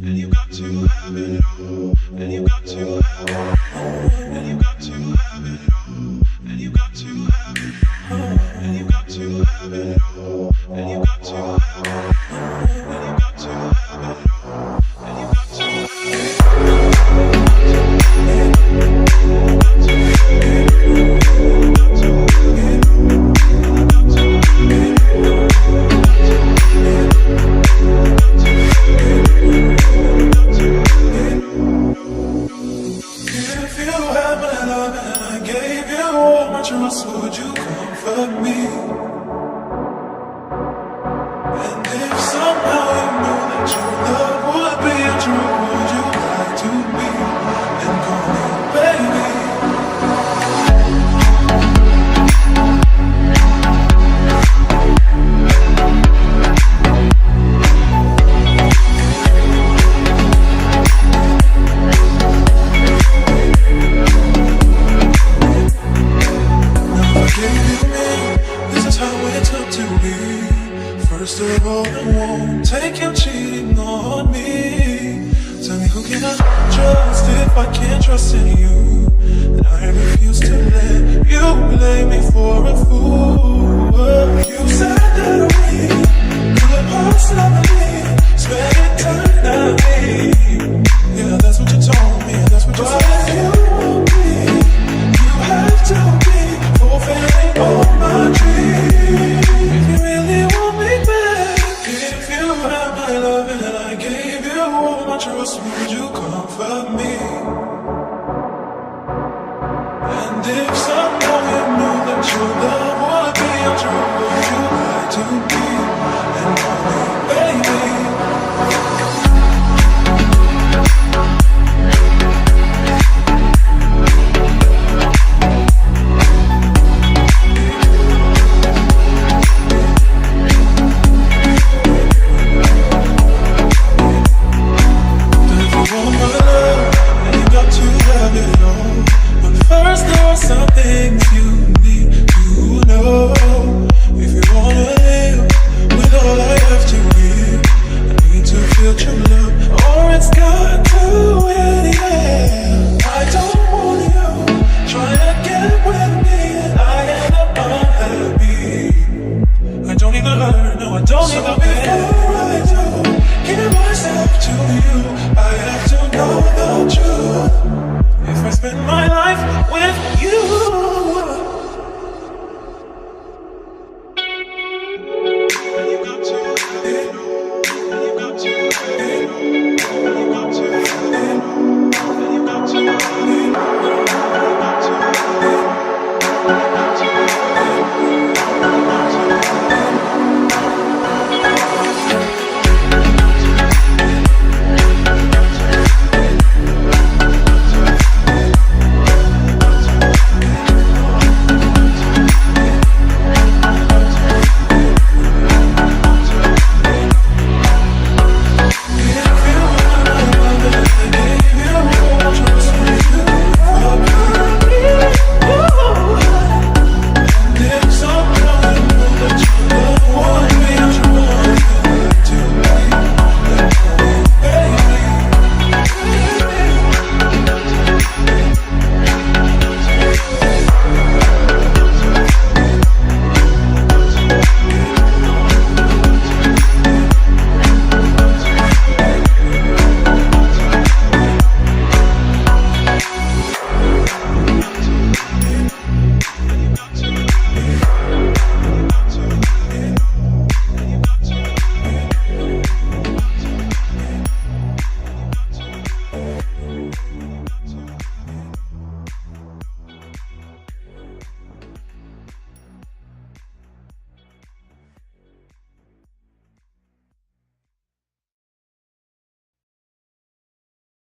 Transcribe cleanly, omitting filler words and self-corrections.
and you got to have it all, and you got to have it all, and you got to have it all, and you got to have it all, and you got to have it all, and you got to have it all, and you got to have it all, and you got to have it trust, would you comfort me? And if somehow you knew that your love would be true, would you lie to me and call me baby? First of all, I won't take you cheating on me. Tell me, who can I trust if I can't trust in you? And I refuse to let you blame me for a fool. You said that we could possibly spend time at me. Yeah, that's what you told me, that's what you said. But if you want me, you have to be fulfilling all my dreams. If you really want me back, if you had my love and I gave you all my trust, would you comfort me? And if somehow you knew that your love would be untrue, would you lie to me and call me baby?